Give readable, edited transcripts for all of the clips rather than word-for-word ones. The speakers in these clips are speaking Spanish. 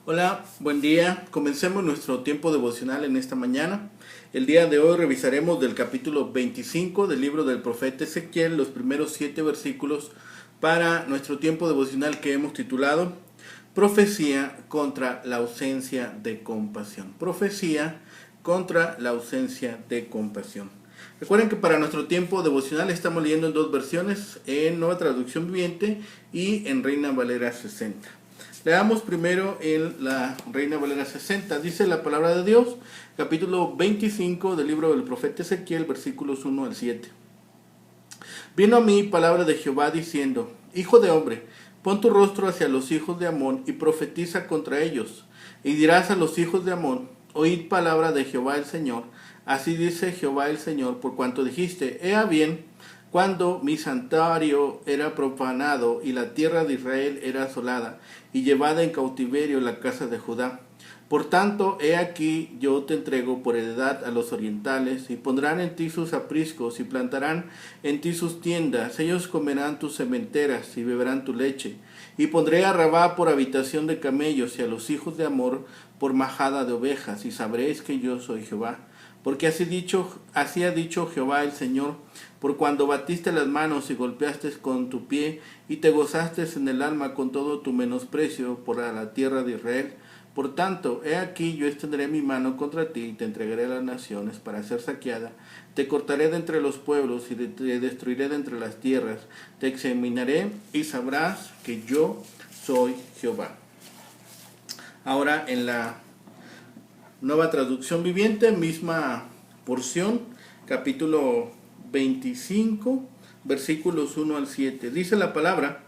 Hola, buen día. Comencemos nuestro tiempo devocional en esta mañana. El día de hoy revisaremos del capítulo 25 del libro del profeta Ezequiel, los primeros 7 versículos para nuestro tiempo devocional que hemos titulado Profecía contra la ausencia de compasión. Profecía contra la ausencia de compasión. Recuerden que para nuestro tiempo devocional estamos leyendo en dos versiones, en Nueva Traducción Viviente y en Reina Valera 60. Leamos primero en la Reina Valera 60. Dice la palabra de Dios, capítulo 25 del libro del profeta Ezequiel, versículos 1 al 7. Vino a mí palabra de Jehová diciendo: Hijo de hombre, pon tu rostro hacia los hijos de Amón y profetiza contra ellos. Y dirás a los hijos de Amón: Oíd palabra de Jehová el Señor. Así dice Jehová el Señor, por cuanto dijiste: Ea bien, cuando mi santuario era profanado y la tierra de Israel era asolada y llevada en cautiverio la casa de Judá. Por tanto, he aquí yo te entrego por heredad a los orientales, y pondrán en ti sus apriscos, y plantarán en ti sus tiendas. Ellos comerán tus sementeras, y beberán tu leche. Y pondré a Rabá por habitación de camellos, y a los hijos de Amor por majada de ovejas, y sabréis que yo soy Jehová. Porque así ha dicho Jehová el Señor: por cuando batiste las manos y golpeaste con tu pie, y te gozaste en el alma con todo tu menosprecio por la tierra de Israel. Por tanto, he aquí yo extenderé mi mano contra ti, y te entregaré a las naciones para ser saqueada. Te cortaré de entre los pueblos, y te destruiré de entre las tierras. Te examinaré, y sabrás que yo soy Jehová. Ahora en la Nueva Traducción Viviente, misma porción, capítulo 25, versículos 1 al 7. Dice la palabra: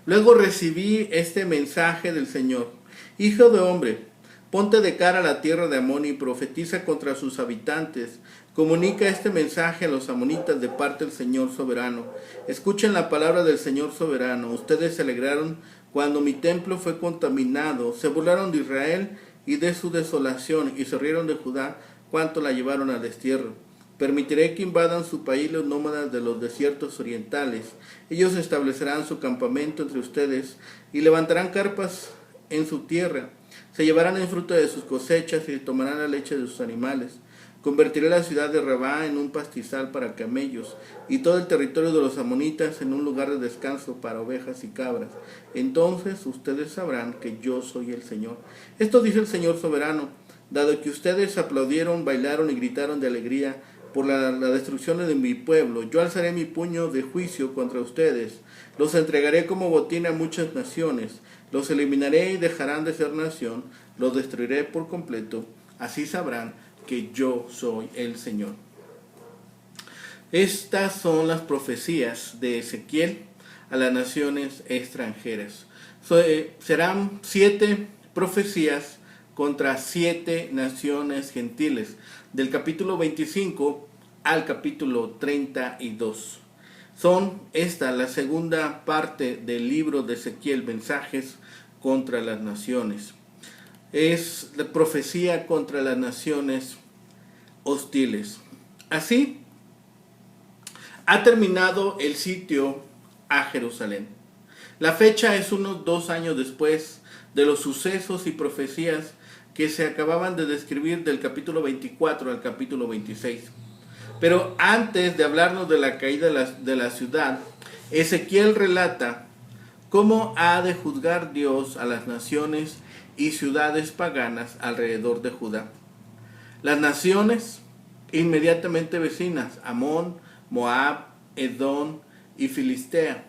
Luego recibí este mensaje del Señor: Hijo de hombre, ponte de cara a la tierra de Amón y profetiza contra sus habitantes. Comunica este mensaje a los amonitas de parte del Señor soberano. Escuchen la palabra del Señor soberano. Ustedes se alegraron cuando mi templo fue contaminado. Se burlaron de Israel y de su desolación, y se rieron de Judá cuanto la llevaron al destierro. Permitiré que invadan su país los nómadas de los desiertos orientales. Ellos establecerán su campamento entre ustedes y levantarán carpas en su tierra. Se llevarán el fruto de sus cosechas y tomarán la leche de sus animales. Convertiré la ciudad de Rabá en un pastizal para camellos, y todo el territorio de los amonitas en un lugar de descanso para ovejas y cabras. Entonces ustedes sabrán que yo soy el Señor. Esto dice el Señor soberano: dado que ustedes aplaudieron, bailaron y gritaron de alegría por la destrucción de mi pueblo, yo alzaré mi puño de juicio contra ustedes. Los entregaré como botín a muchas naciones. Los eliminaré y dejarán de ser nación. Los destruiré por completo. Así sabrán que yo soy el Señor. Estas son las profecías de Ezequiel a las naciones extranjeras. Serán 7 profecías contra 7 naciones gentiles, del capítulo 25 al capítulo 32. Son esta la segunda parte del libro de Ezequiel, mensajes contra las naciones. Es la profecía contra las naciones hostiles. Así ha terminado el sitio a Jerusalén. La fecha es unos 2 años después de los sucesos y profecías que se acababan de describir del capítulo 24 al capítulo 26. Pero antes de hablarnos de la caída de la ciudad, Ezequiel relata cómo ha de juzgar Dios a las naciones y ciudades paganas alrededor de Judá. Las naciones inmediatamente vecinas, Amón, Moab, Edom y Filistea,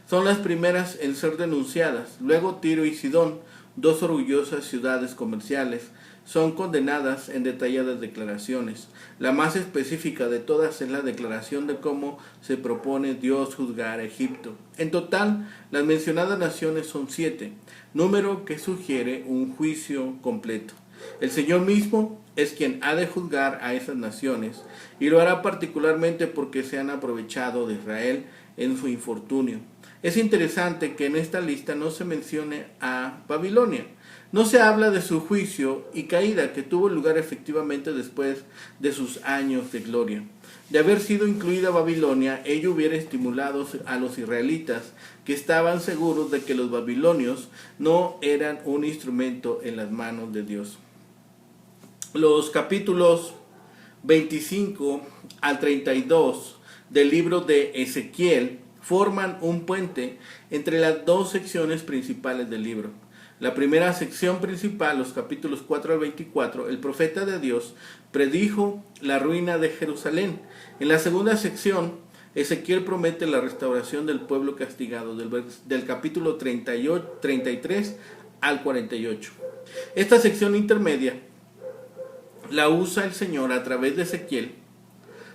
son las primeras en ser denunciadas. Luego Tiro y Sidón, 2 orgullosas ciudades comerciales, son condenadas en detalladas declaraciones. La más específica de todas es la declaración de cómo se propone Dios juzgar a Egipto. En total, las mencionadas naciones son 7, número que sugiere un juicio completo. El Señor mismo es quien ha de juzgar a esas naciones, y lo hará particularmente porque se han aprovechado de Israel en su infortunio. Es interesante que en esta lista no se mencione a Babilonia. No se habla de su juicio y caída que tuvo lugar efectivamente después de sus años de gloria. De haber sido incluida Babilonia, ello hubiera estimulado a los israelitas, que estaban seguros de que los babilonios no eran un instrumento en las manos de Dios. Los capítulos 25 al 32 del libro de Ezequiel forman un puente entre las dos secciones principales del libro. La primera sección principal, los capítulos 4 al 24, el profeta de Dios predijo la ruina de Jerusalén. En la segunda sección, Ezequiel promete la restauración del pueblo castigado, del capítulo 33 al 48. Esta sección intermedia la usa el Señor a través de Ezequiel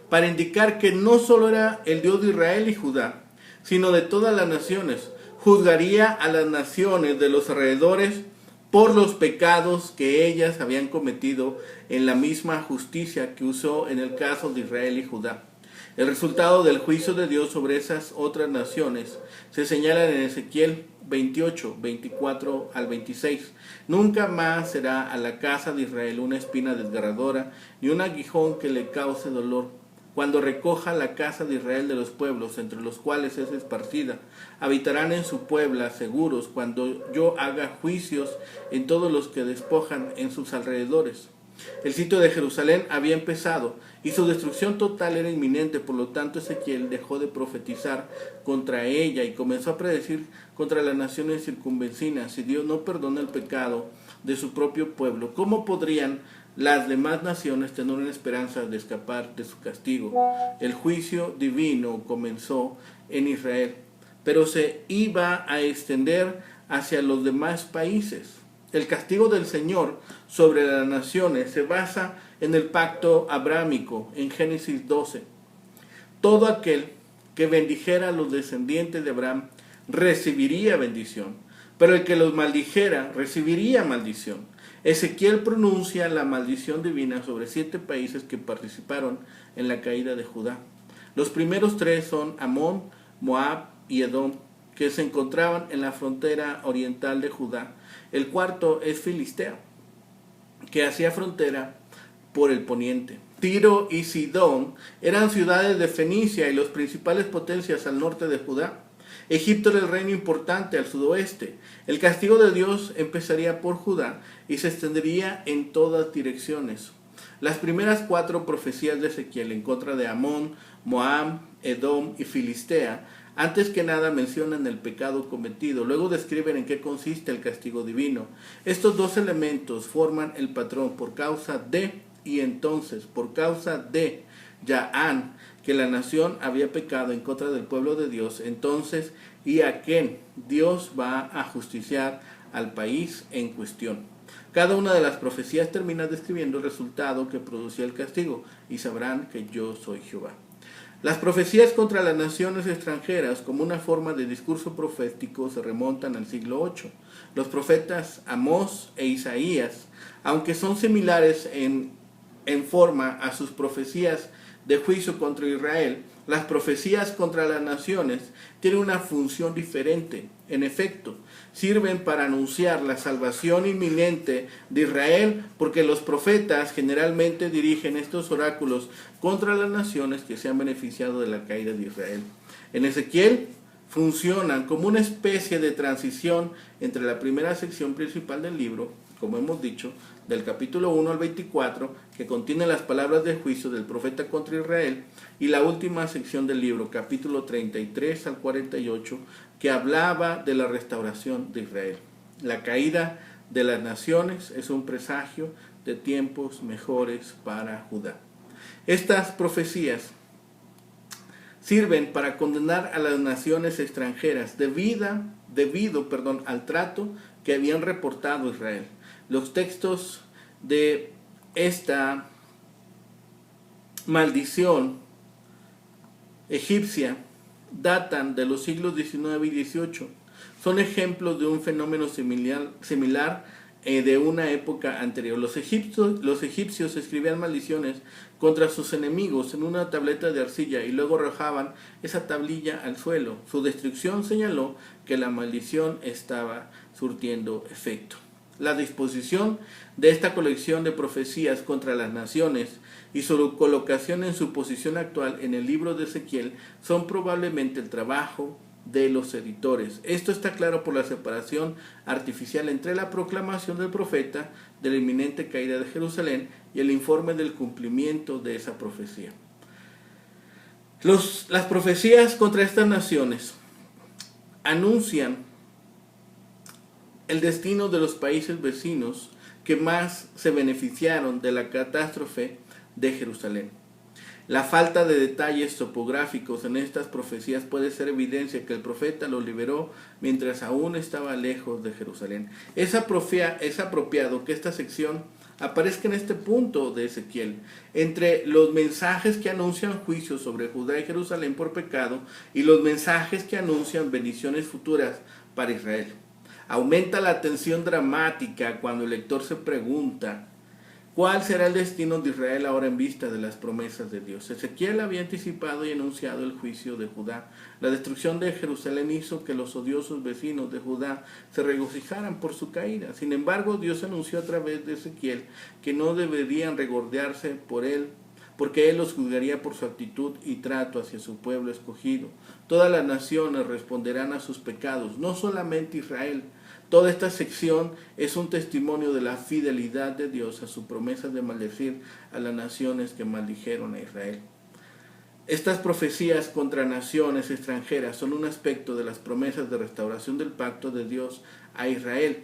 para indicar que no solo era el Dios de Israel y Judá, sino de todas las naciones. Juzgaría a las naciones de los alrededores por los pecados que ellas habían cometido en la misma justicia que usó en el caso de Israel y Judá. El resultado del juicio de Dios sobre esas otras naciones se señala en Ezequiel 28, 24 al 26. Nunca más será a la casa de Israel una espina desgarradora, ni un aguijón que le cause dolor. Cuando recoja la casa de Israel de los pueblos entre los cuales es esparcida, habitarán en su puebla seguros cuando yo haga juicios en todos los que despojan en sus alrededores. El sitio de Jerusalén había empezado y su destrucción total era inminente, por lo tanto Ezequiel dejó de profetizar contra ella y comenzó a predecir contra las naciones circunvecinas. Si Dios no perdona el pecado de su propio pueblo, ¿cómo podrían las demás naciones tener una esperanza de escapar de su castigo? El juicio divino comenzó en Israel, pero se iba a extender hacia los demás países. El castigo del Señor sobre las naciones se basa en el pacto abrámico, en Génesis 12. Todo aquel que bendijera a los descendientes de Abraham recibiría bendición, pero el que los maldijera recibiría maldición. Ezequiel pronuncia la maldición divina sobre 7 países que participaron en la caída de Judá. Los primeros 3 son Amón, Moab y Edom, que se encontraban en la frontera oriental de Judá. El cuarto es Filistea, que hacía frontera por el poniente. Tiro y Sidón eran ciudades de Fenicia y las principales potencias al norte de Judá. Egipto era el reino importante al sudoeste. El castigo de Dios empezaría por Judá y se extendería en todas direcciones. Las primeras 4 profecías de Ezequiel en contra de Amón, Moab, Edom y Filistea, antes que nada mencionan el pecado cometido, luego describen en qué consiste el castigo divino. Estos 2 elementos forman el patrón: por causa de y entonces, por causa de Yaán, que la nación había pecado en contra del pueblo de Dios, entonces y a quién Dios va a justiciar al país en cuestión. Cada una de las profecías termina describiendo el resultado que producía el castigo, y sabrán que yo soy Jehová. Las profecías contra las naciones extranjeras, como una forma de discurso profético, se remontan al siglo VIII. Los profetas Amós e Isaías, aunque son similares en forma a sus profecías de juicio contra Israel, las profecías contra las naciones tienen una función diferente. En efecto, sirven para anunciar la salvación inminente de Israel, porque los profetas generalmente dirigen estos oráculos contra las naciones que se han beneficiado de la caída de Israel. En Ezequiel funcionan como una especie de transición entre la primera sección principal del libro, como hemos dicho, del capítulo 1 al 24, que contiene las palabras de juicio del profeta contra Israel, y la última sección del libro, capítulo 33 al 48, que hablaba de la restauración de Israel. La caída de las naciones es un presagio de tiempos mejores para Judá. Estas profecías sirven para condenar a las naciones extranjeras debido al trato que habían reportado a Israel. Los textos de esta maldición egipcia datan de los siglos XIX y XVIII. Son ejemplos de un fenómeno similar de una época anterior. Los egipcios escribían maldiciones contra sus enemigos en una tableta de arcilla y luego arrojaban esa tablilla al suelo. Su destrucción señaló que la maldición estaba surtiendo efecto. La disposición de esta colección de profecías contra las naciones y su colocación en su posición actual en el libro de Ezequiel son probablemente el trabajo de los editores. Esto está claro por la separación artificial entre la proclamación del profeta de la inminente caída de Jerusalén y el informe del cumplimiento de esa profecía. Las profecías contra estas naciones anuncian el destino de los países vecinos que más se beneficiaron de la catástrofe de Jerusalén. La falta de detalles topográficos en estas profecías puede ser evidencia que el profeta los liberó mientras aún estaba lejos de Jerusalén. Es apropiado que esta sección aparezca en este punto de Ezequiel, entre los mensajes que anuncian juicios sobre Judá y Jerusalén por pecado y los mensajes que anuncian bendiciones futuras para Israel. Aumenta la tensión dramática cuando el lector se pregunta: ¿cuál será el destino de Israel ahora en vista de las promesas de Dios? Ezequiel había anticipado y anunciado el juicio de Judá. La destrucción de Jerusalén hizo que los odiosos vecinos de Judá se regocijaran por su caída. Sin embargo, Dios anunció a través de Ezequiel que no deberían regodearse por él, porque él los juzgaría por su actitud y trato hacia su pueblo escogido. Todas las naciones responderán a sus pecados, no solamente Israel. Toda esta sección es un testimonio de la fidelidad de Dios a su promesa de maldecir a las naciones que maldijeron a Israel. Estas profecías contra naciones extranjeras son un aspecto de las promesas de restauración del pacto de Dios a Israel.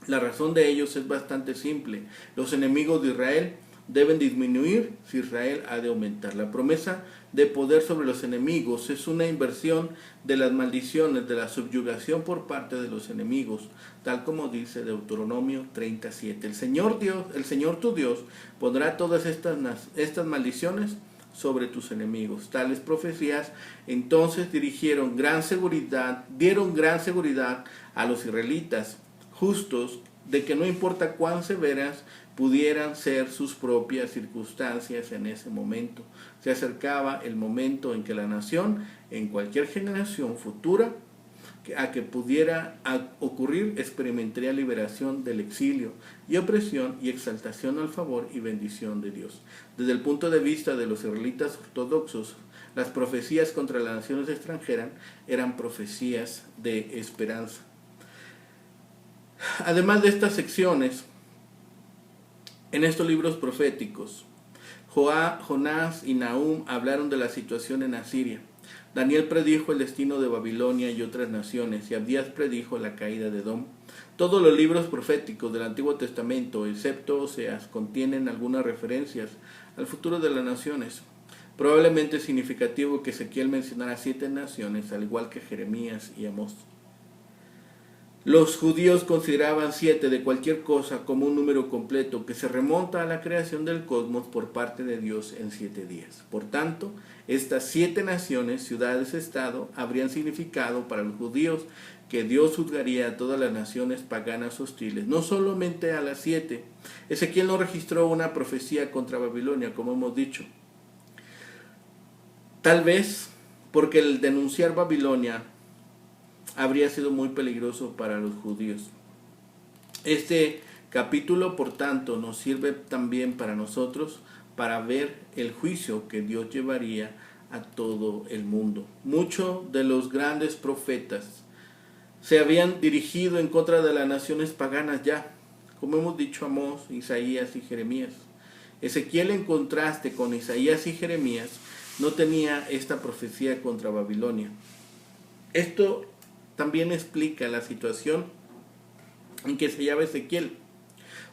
La razón de ellos es bastante simple. Los enemigos de Israel deben disminuir si Israel ha de aumentar. La promesa de poder sobre los enemigos es una inversión de las maldiciones, de la subyugación por parte de los enemigos, tal como dice Deuteronomio 37. El Señor tu Dios pondrá todas estas maldiciones sobre tus enemigos. Tales profecías entonces dieron gran seguridad a los israelitas justos de que no importa cuán severas pudieran ser sus propias circunstancias en ese momento, se acercaba el momento en que la nación, en cualquier generación futura a que pudiera ocurrir, experimentaría liberación del exilio y opresión y exaltación al favor y bendición de Dios. Desde el punto de vista de los israelitas ortodoxos, las profecías contra las naciones extranjeras eran profecías de esperanza. Además de estas secciones, en estos libros proféticos, Jonás y Nahum hablaron de la situación en Asiria. Daniel predijo el destino de Babilonia y otras naciones, y Abdías predijo la caída de Edom. Todos los libros proféticos del Antiguo Testamento, excepto Oseas, contienen algunas referencias al futuro de las naciones. Probablemente es significativo que Ezequiel mencionara 7 naciones, al igual que Jeremías y Amós. Los judíos consideraban 7 de cualquier cosa como un número completo que se remonta a la creación del cosmos por parte de Dios en 7 días. Por tanto, estas 7 naciones, ciudades-estado, habrían significado para los judíos que Dios juzgaría a todas las naciones paganas hostiles, no solamente a las 7. Ezequiel no registró una profecía contra Babilonia, como hemos dicho. Tal vez porque el denunciar Babilonia habría sido muy peligroso para los judíos. Este capítulo, por tanto, nos sirve también para nosotros para ver el juicio que Dios llevaría a todo el mundo. Muchos de los grandes profetas se habían dirigido en contra de las naciones paganas ya, como hemos dicho, Amós, Isaías y Jeremías. Ezequiel, en contraste con Isaías y Jeremías, no tenía esta profecía contra Babilonia. Esto también explica la situación en que se hallaba Ezequiel,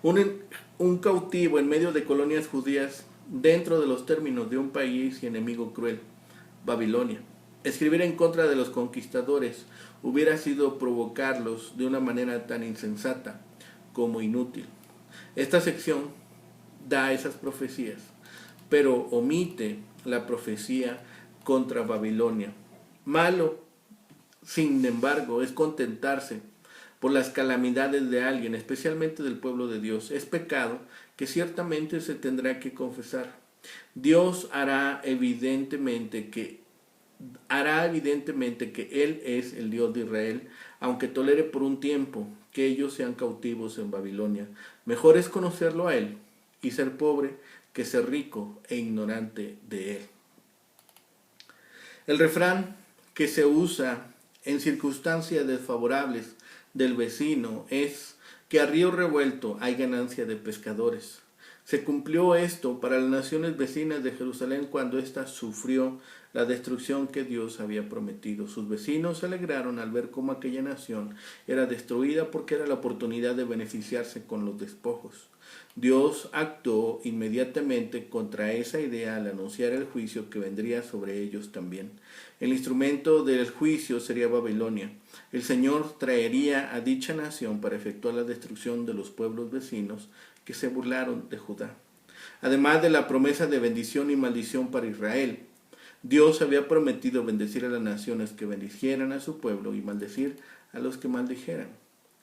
un cautivo en medio de colonias judías dentro de los términos de un país y enemigo cruel, Babilonia. Escribir en contra de los conquistadores hubiera sido provocarlos de una manera tan insensata como inútil. Esta sección da esas profecías, pero omite la profecía contra Babilonia. Malo, sin embargo, es contentarse por las calamidades de alguien, especialmente del pueblo de Dios, es pecado que ciertamente se tendrá que confesar. Dios hará evidentemente que Él es el Dios de Israel, aunque tolere por un tiempo que ellos sean cautivos en Babilonia. Mejor es conocerlo a Él y ser pobre que ser rico e ignorante de Él. El refrán que se usa en circunstancias desfavorables del vecino es que a río revuelto hay ganancia de pescadores. Se cumplió esto para las naciones vecinas de Jerusalén cuando ésta sufrió la destrucción que Dios había prometido. Sus vecinos se alegraron al ver cómo aquella nación era destruida porque era la oportunidad de beneficiarse con los despojos. Dios actuó inmediatamente contra esa idea al anunciar el juicio que vendría sobre ellos también. El instrumento del juicio sería Babilonia. El Señor traería a dicha nación para efectuar la destrucción de los pueblos vecinos que se burlaron de Judá. Además de la promesa de bendición y maldición para Israel, Dios había prometido bendecir a las naciones que bendicieran a su pueblo y maldecir a los que maldijeran.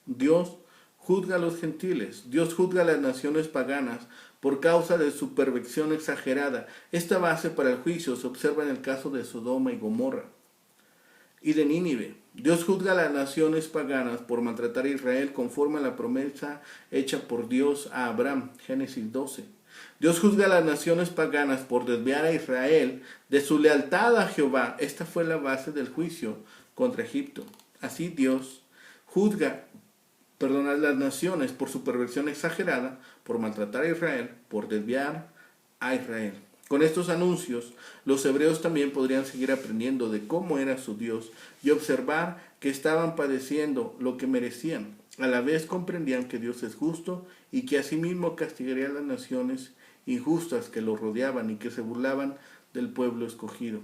Dios juzga a los gentiles, Dios juzga a las naciones paganas por causa de su perversión exagerada. Esta base para el juicio se observa en el caso de Sodoma y Gomorra y de Nínive. Dios juzga a las naciones paganas por maltratar a Israel conforme a la promesa hecha por Dios a Abraham, Génesis 12. Dios juzga a las naciones paganas por desviar a Israel de su lealtad a Jehová. Esta fue la base del juicio contra Egipto. Así Dios juzga a las naciones por su perversión exagerada, por maltratar a Israel, por desviar a Israel. Con estos anuncios, los hebreos también podrían seguir aprendiendo de cómo era su Dios y observar que estaban padeciendo lo que merecían. A la vez comprendían que Dios es justo y que asimismo castigaría a las naciones injustas que lo rodeaban y que se burlaban del pueblo escogido.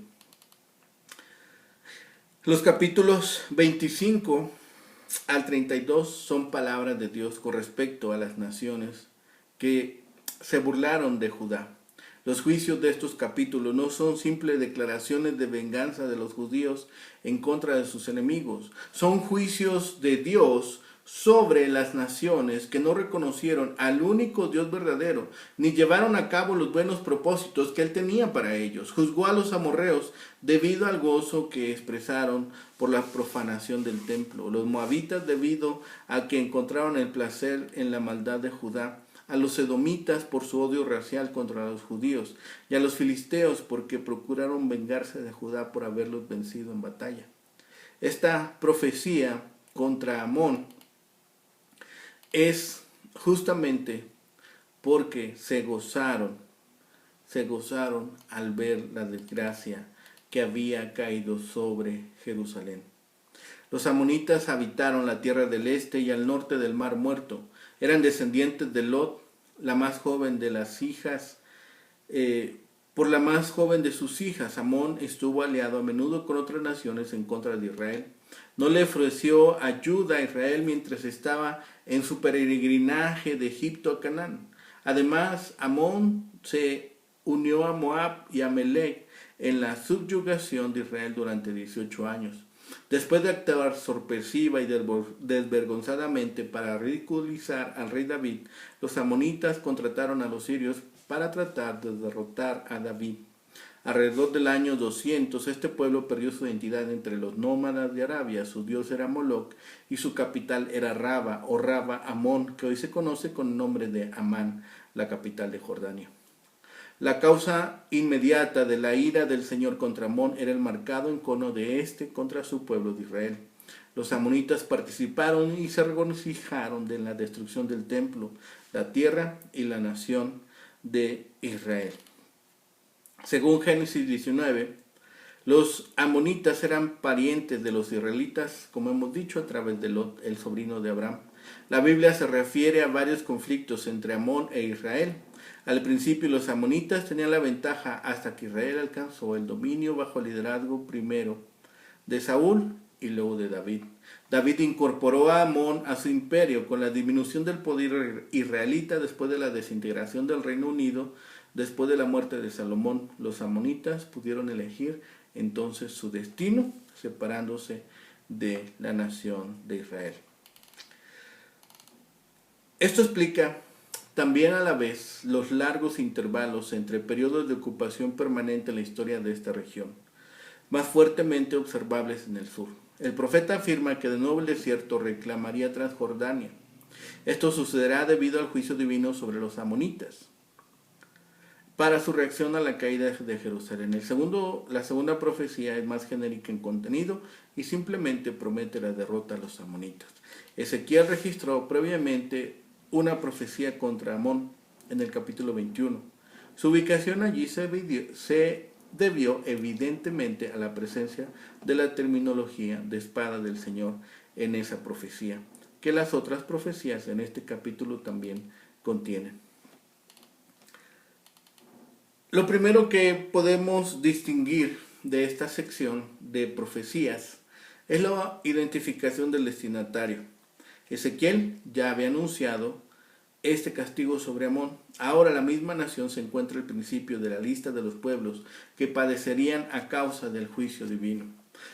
Los capítulos 25 al 32 son palabras de Dios con respecto a las naciones que se burlaron de Judá. Los juicios de estos capítulos no son simples declaraciones de venganza de los judíos en contra de sus enemigos. Son juicios de Dios sobre las naciones que no reconocieron al único Dios verdadero, ni llevaron a cabo los buenos propósitos que Él tenía para ellos. Juzgó a los amorreos debido al gozo que expresaron por la profanación del templo, los moabitas debido a que encontraron el placer en la maldad de Judá, a los edomitas por su odio racial contra los judíos, y a los filisteos porque procuraron vengarse de Judá por haberlos vencido en batalla. Esta profecía contra Amón es justamente porque se gozaron al ver la desgracia que había caído sobre Jerusalén. Los amonitas habitaron la tierra del este y al norte del Mar Muerto. Eran descendientes de Lot, la más joven de las hijas. Por la más joven de sus hijas, Amón estuvo aliado a menudo con otras naciones en contra de Israel. No le ofreció ayuda a Israel mientras estaba en su peregrinaje de Egipto a Canaán. Además, Amón se unió a Moab y a Amalec en la subyugación de Israel durante 18 años. Después de actuar sorpresiva y desvergonzadamente para ridiculizar al rey David, los amonitas contrataron a los sirios para tratar de derrotar a David. Alrededor del año 200, este pueblo perdió su identidad entre los nómadas de Arabia. Su dios era Moloc y su capital era Raba o Raba Amón, que hoy se conoce con el nombre de Amán, la capital de Jordania. La causa inmediata de la ira del Señor contra Amón era el marcado encono de éste contra su pueblo de Israel. Los amonitas participaron y se regocijaron de la destrucción del templo, la tierra y la nación de Israel. Según Génesis 19, los amonitas eran parientes de los israelitas, como hemos dicho, a través de Lot, el sobrino de Abraham. La Biblia se refiere a varios conflictos entre Amón e Israel. Al principio los amonitas tenían la ventaja hasta que Israel alcanzó el dominio bajo el liderazgo primero de Saúl y luego de David. David incorporó a Amón a su imperio con la disminución del poder israelita después de la desintegración del Reino Unido. Después de la muerte de Salomón, los amonitas pudieron elegir entonces su destino, separándose de la nación de Israel. Esto explica también a la vez los largos intervalos entre periodos de ocupación permanente en la historia de esta región, más fuertemente observables en el sur. El profeta afirma que de nuevo el desierto reclamaría Transjordania. Esto sucederá debido al juicio divino sobre los amonitas, para su reacción a la caída de Jerusalén. La segunda profecía es más genérica en contenido y simplemente promete la derrota a los amonitas. Ezequiel registró previamente una profecía contra Amón en el capítulo 21. Su ubicación allí se debió evidentemente a la presencia de la terminología de espada del Señor en esa profecía, que las otras profecías en este capítulo también contienen. Lo primero que podemos distinguir de esta sección de profecías es la identificación del destinatario. Ezequiel ya había anunciado este castigo sobre Amón. Ahora la misma nación se encuentra al principio de la lista de los pueblos que padecerían a causa del juicio divino.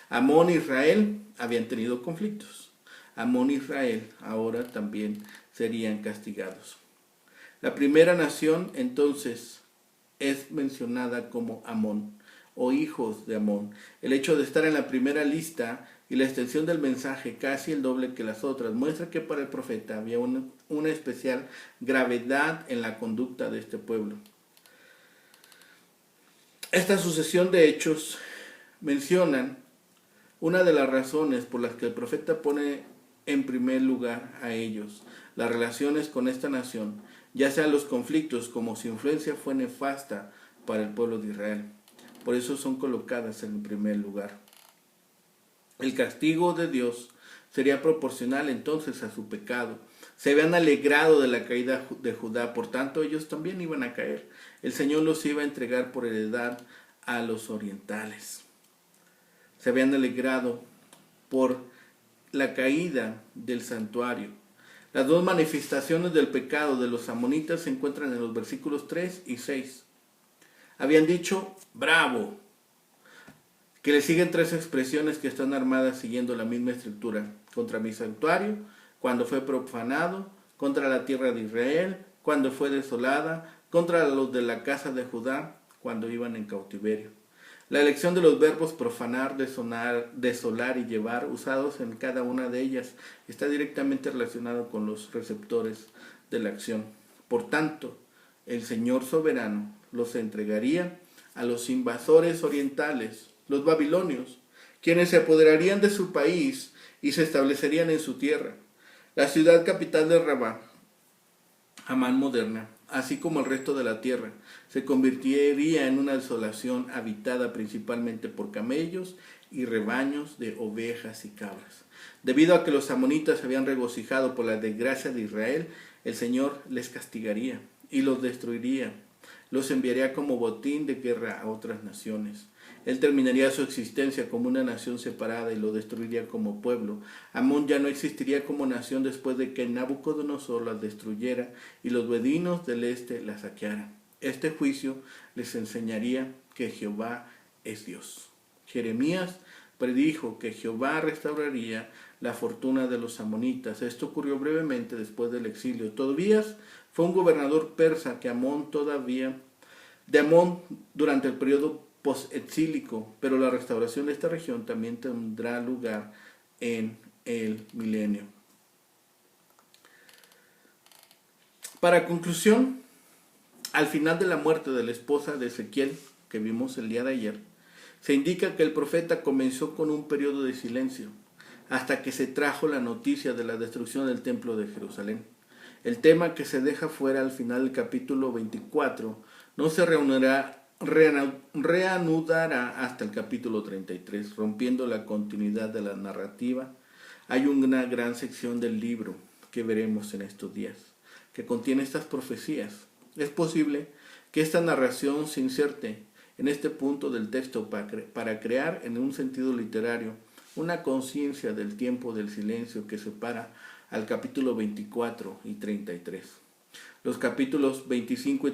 Amón e Israel habían tenido conflictos. Amón e Israel ahora también serían castigados. La primera nación entonces es mencionada como Amón o hijos de Amón. El hecho de estar en la primera lista y la extensión del mensaje casi el doble que las otras muestra que para el profeta había una especial gravedad en la conducta de este pueblo. Esta sucesión de hechos mencionan una de las razones por las que el profeta pone en primer lugar a ellos, las relaciones con esta nación, ya sean los conflictos como su influencia fue nefasta para el pueblo de Israel. Por eso son colocadas en primer lugar. El castigo de Dios sería proporcional entonces a su pecado. Se habían alegrado de la caída de Judá, por tanto ellos también iban a caer. El Señor los iba a entregar por heredad a los orientales. Se habían alegrado por la caída del santuario. Las dos manifestaciones del pecado de los amonitas se encuentran en los versículos 3 y 6. Habían dicho, bravo, que le siguen tres expresiones que están armadas siguiendo la misma estructura. Contra mi santuario, cuando fue profanado, contra la tierra de Israel, cuando fue desolada, contra los de la casa de Judá, cuando iban en cautiverio. La elección de los verbos profanar, desolar y llevar, usados en cada una de ellas, está directamente relacionado con los receptores de la acción. Por tanto, el Señor soberano los entregaría a los invasores orientales, los babilonios, quienes se apoderarían de su país y se establecerían en su tierra. La ciudad capital de Rabá, Amán moderna, así como el resto de la tierra, se convertiría en una desolación habitada principalmente por camellos y rebaños de ovejas y cabras. Debido a que los amonitas se habían regocijado por la desgracia de Israel, el Señor les castigaría y los destruiría. Los enviaría como botín de guerra a otras naciones. Él terminaría su existencia como una nación separada y lo destruiría como pueblo. Amón ya no existiría como nación después de que Nabucodonosor la destruyera y los beduinos del este la saquearan. Este juicio les enseñaría que Jehová es Dios. Jeremías predijo que Jehová restauraría la fortuna de los amonitas. Esto ocurrió brevemente después del exilio. Tobías fue un gobernador persa de Amón durante el periodo post-exílico, pero la restauración de esta región también tendrá lugar en el milenio. Para conclusión, al final de la muerte de la esposa de Ezequiel, que vimos el día de ayer, se indica que el profeta comenzó con un periodo de silencio, hasta que se trajo la noticia de la destrucción del templo de Jerusalén. El tema que se deja fuera al final del capítulo 24 no se reanudará hasta el capítulo 33, rompiendo la continuidad de la narrativa. Hay una gran sección del libro que veremos en estos días, que contiene estas profecías. Es posible que esta narración se inserte en este punto del texto para crear, en un sentido literario, una conciencia del tiempo del silencio que separa al capítulo 24 y 33. Los capítulos 25 y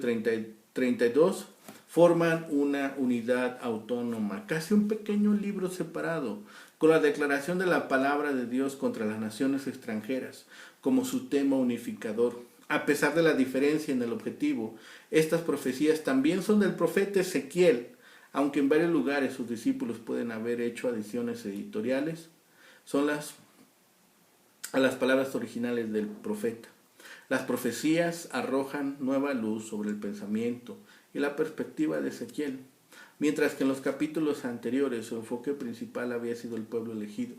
32 forman una unidad autónoma, casi un pequeño libro separado, con la declaración de la palabra de Dios contra las naciones extranjeras como su tema unificador. A pesar de la diferencia en el objetivo, estas profecías también son del profeta Ezequiel, aunque en varios lugares sus discípulos pueden haber hecho adiciones editoriales, son a las palabras originales del profeta. Las profecías arrojan nueva luz sobre el pensamiento y la perspectiva de Ezequiel, mientras que en los capítulos anteriores su enfoque principal había sido el pueblo elegido.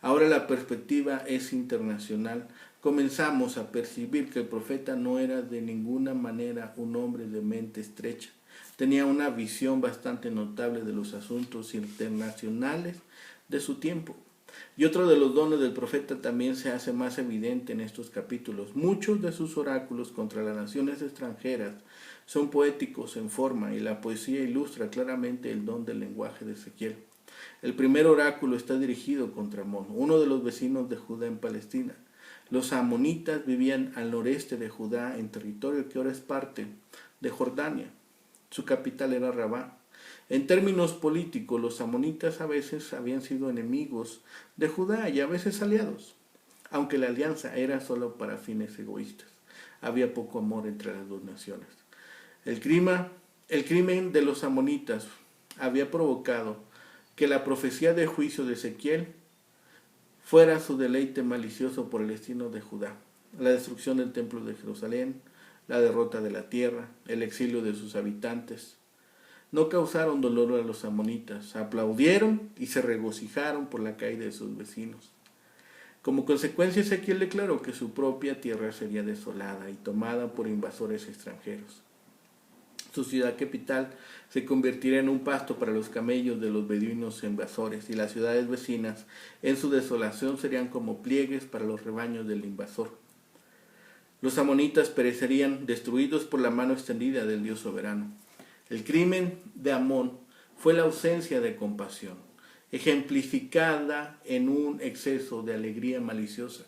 Ahora la perspectiva es internacional. Comenzamos a percibir que el profeta no era de ninguna manera un hombre de mente estrecha. Tenía una visión bastante notable de los asuntos internacionales de su tiempo. Y otro de los dones del profeta también se hace más evidente en estos capítulos. Muchos de sus oráculos contra las naciones extranjeras son poéticos en forma y la poesía ilustra claramente el don del lenguaje de Ezequiel. El primer oráculo está dirigido contra Amón, uno de los vecinos de Judá en Palestina. Los amonitas vivían al noreste de Judá, en territorio que ahora es parte de Jordania. Su capital era Rabá. En términos políticos, los amonitas a veces habían sido enemigos de Judá y a veces aliados, aunque la alianza era solo para fines egoístas. Había poco amor entre las dos naciones. El crimen de los amonitas había provocado que la profecía de juicio de Ezequiel fuera su deleite malicioso por el destino de Judá, la destrucción del templo de Jerusalén, la derrota de la tierra, el exilio de sus habitantes. No causaron dolor a los amonitas, aplaudieron y se regocijaron por la caída de sus vecinos. Como consecuencia, Ezequiel declaró que su propia tierra sería desolada y tomada por invasores extranjeros. Su ciudad capital se convertirá en un pasto para los camellos de los beduinos invasores, y las ciudades vecinas en su desolación serían como pliegues para los rebaños del invasor. Los amonitas perecerían destruidos por la mano extendida del Dios soberano. El crimen de Amón fue la ausencia de compasión, ejemplificada en un exceso de alegría maliciosa.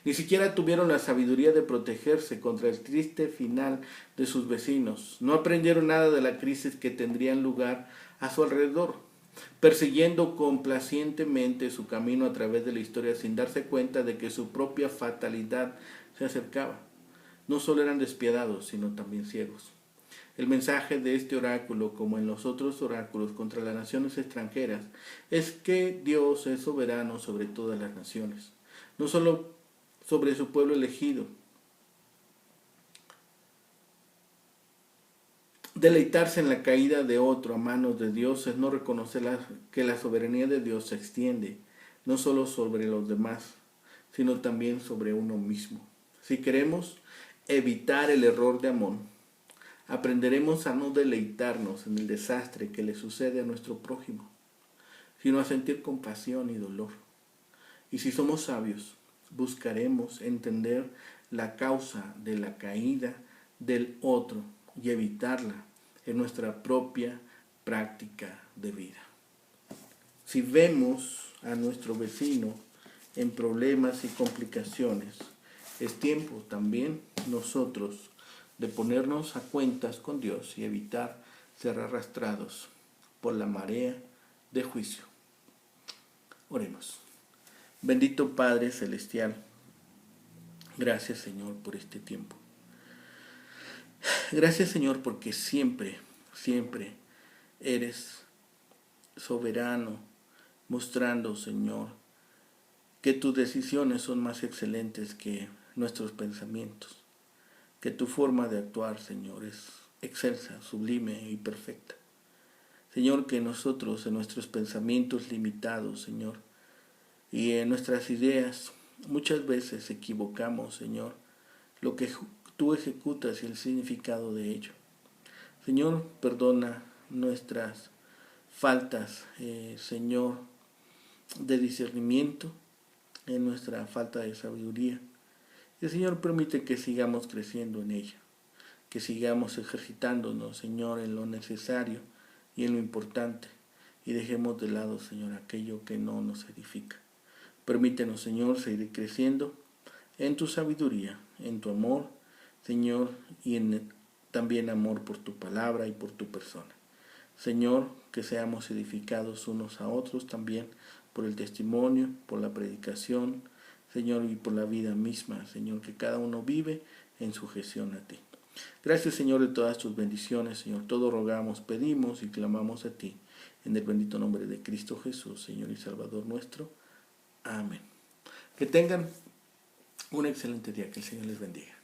Ni siquiera tuvieron la sabiduría de protegerse contra el triste final de sus vecinos. No aprendieron nada de la crisis que tendrían lugar a su alrededor, persiguiendo complacientemente su camino a través de la historia sin darse cuenta de que su propia fatalidad se acercaba. No solo eran despiadados, sino también ciegos. El mensaje de este oráculo, como en los otros oráculos contra las naciones extranjeras, es que Dios es soberano sobre todas las naciones, no solo sobre su pueblo elegido. Deleitarse en la caída de otro a manos de Dios es no reconocer que la soberanía de Dios se extiende no solo sobre los demás, sino también sobre uno mismo. Si queremos evitar el error de Amón, aprenderemos a no deleitarnos en el desastre que le sucede a nuestro prójimo, sino a sentir compasión y dolor. Y si somos sabios, buscaremos entender la causa de la caída del otro y evitarla en nuestra propia práctica de vida. Si vemos a nuestro vecino en problemas y complicaciones, es tiempo también nosotros de ponernos a cuentas con Dios y evitar ser arrastrados por la marea de juicio. Oremos. Bendito Padre Celestial, gracias Señor por este tiempo. Gracias Señor porque siempre eres soberano, mostrando Señor que tus decisiones son más excelentes que nuestros pensamientos, que tu forma de actuar, Señor, es excelsa, sublime y perfecta. Señor, que nosotros en nuestros pensamientos limitados, Señor, y en nuestras ideas, muchas veces equivocamos, Señor, lo que tú ejecutas y el significado de ello. Señor, perdona nuestras faltas, Señor, de discernimiento, en nuestra falta de sabiduría. Y Señor, permite que sigamos creciendo en ella, que sigamos ejercitándonos, Señor, en lo necesario y en lo importante, y dejemos de lado, Señor, aquello que no nos edifica. Permítenos, Señor, seguir creciendo en tu sabiduría, en tu amor, Señor, y en también amor por tu palabra y por tu persona. Señor, que seamos edificados unos a otros también por el testimonio, por la predicación, Señor, y por la vida misma, Señor, que cada uno vive en sujeción a ti. Gracias, Señor, de todas tus bendiciones, Señor. Todo rogamos, pedimos y clamamos a ti. En el bendito nombre de Cristo Jesús, Señor y Salvador nuestro. Amén. Que tengan un excelente día. Que el Señor les bendiga.